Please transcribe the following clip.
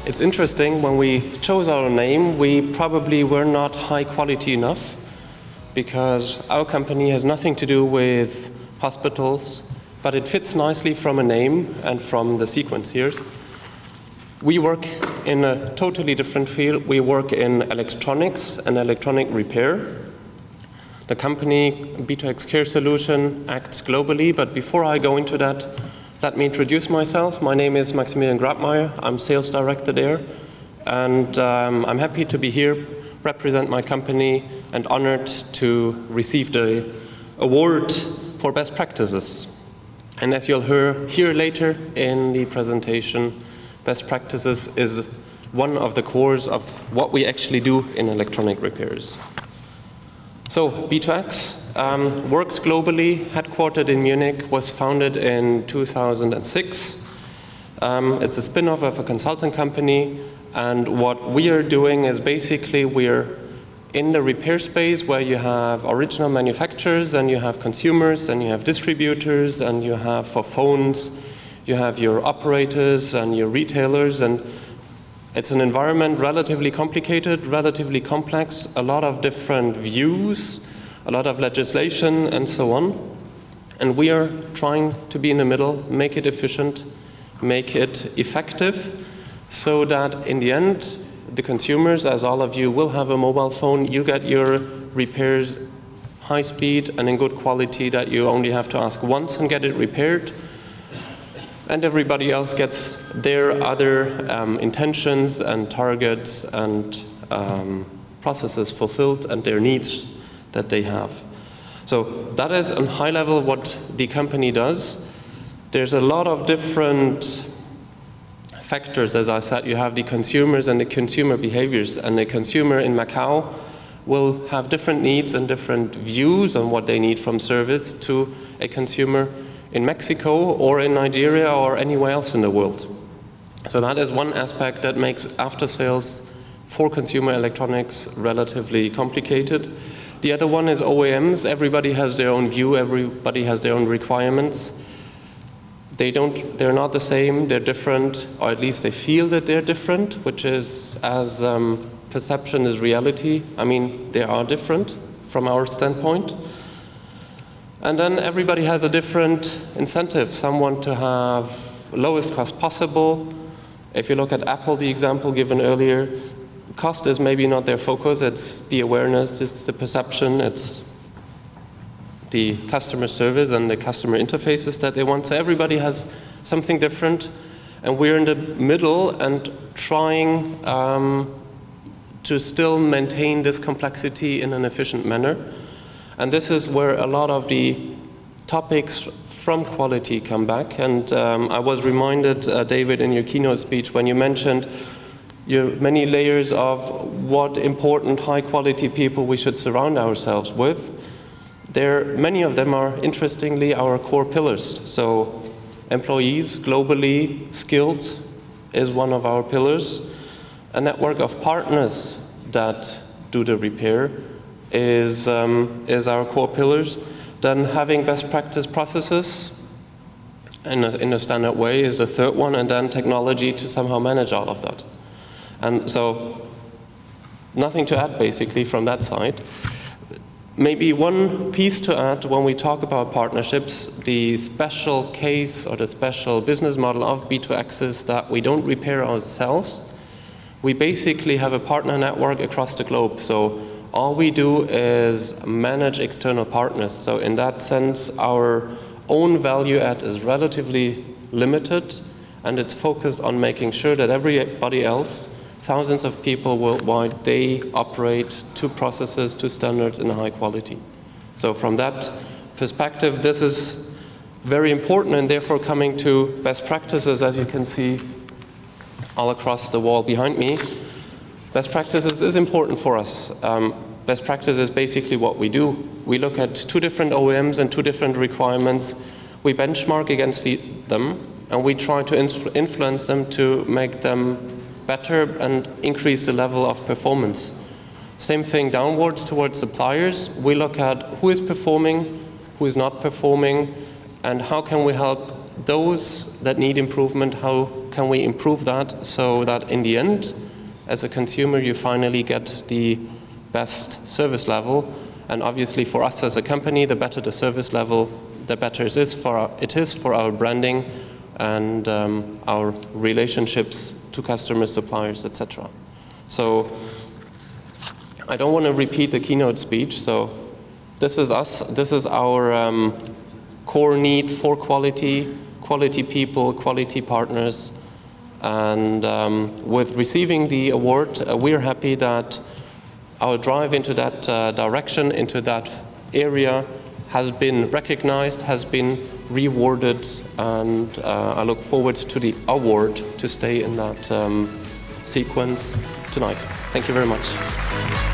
it's interesting, when we chose our name, we probably were not high quality enough, because our company has nothing to do with hospitals, but it fits nicely from a name and from the sequence here. We work in a totally different field. We work in electronics and electronic repair. The company B2X Care Solution acts globally, but before I go into that, let me introduce myself. My name is Maximilian Grabmeier. I'm sales director there, and I'm happy to be here, represent my company, and honored to receive the award for best practices. And as you'll hear later in the presentation, best practices is one of the cores of what we actually do in electronic repairs. So B2X works globally, headquartered in Munich, was founded in 2006. It's a spin-off of a consulting company, and what we are doing is basically we're in the repair space where you have original manufacturers and you have consumers and you have distributors and you have, for phones, you have your operators and your retailers, and it's an environment relatively complicated, relatively complex, a lot of different views, a lot of legislation and so on. And we are trying to be in the middle, make it efficient, make it effective, so that in the end, the consumers, as all of you will have a mobile phone, you get your repairs high speed and in good quality, that you only have to ask once and get it repaired. And everybody else gets their other intentions and targets and processes fulfilled and their needs that they have. So that is on high level what the company does. There's a lot of different factors. As I said, you have the consumers and the consumer behaviors, and the consumer in Macau will have different needs and different views on what they need from service to a consumer in Mexico or in Nigeria or anywhere else in the world. So that is one aspect that makes after sales for consumer electronics relatively complicated. The other one is OEMs. Everybody has their own view, everybody has their own requirements. They're not the same, they're different, or at least they feel that they're different, which is, as perception is reality. I mean, they are different from our standpoint. And then everybody has a different incentive. Some want to have lowest cost possible. If you look at Apple, the example given earlier, cost is maybe not their focus, it's the awareness, it's the perception, it's the customer service and the customer interfaces that they want. So everybody has something different, and we're in the middle and trying to still maintain this complexity in an efficient manner. And this is where a lot of the topics from quality come back. And I was reminded, David, in your keynote speech, when you mentioned your many layers of what important high quality people we should surround ourselves with. Many of them are, interestingly, our core pillars. So employees, globally skilled, is one of our pillars. A network of partners that do the repair is our core pillars. Then having best practice processes in a standard way is the third one, and then technology to somehow manage all of that. And so nothing to add, basically, from that side. Maybe one piece to add when we talk about partnerships, the special case or the special business model of B2X is that we don't repair ourselves. We basically have a partner network across the globe. So all we do is manage external partners. So in that sense, our own value add is relatively limited, and it's focused on making sure that everybody else, thousands of people worldwide, they operate to processes, to standards in high quality. So from that perspective, this is very important, and therefore coming to best practices, as you can see all across the wall behind me, best practices is important for us. Best practice is basically what we do. We look at two different OEMs and two different requirements. We benchmark against them, and we try to influence them to make them better and increase the level of performance. Same thing downwards towards suppliers. We look at who is performing, who is not performing, and how can we help those that need improvement, how can we improve that so that in the end, as a consumer, you finally get the best service level. And obviously for us as a company, the better the service level, the better it is for our branding and our relationships to customers, suppliers, etc. So I don't want to repeat the keynote speech. So this is us. This is our core need for quality, quality people, quality partners. And with receiving the award, we're happy that our drive into that direction, into that area, has been recognized, has been rewarded, and I look forward to the award to stay in that sequence tonight. Thank you very much.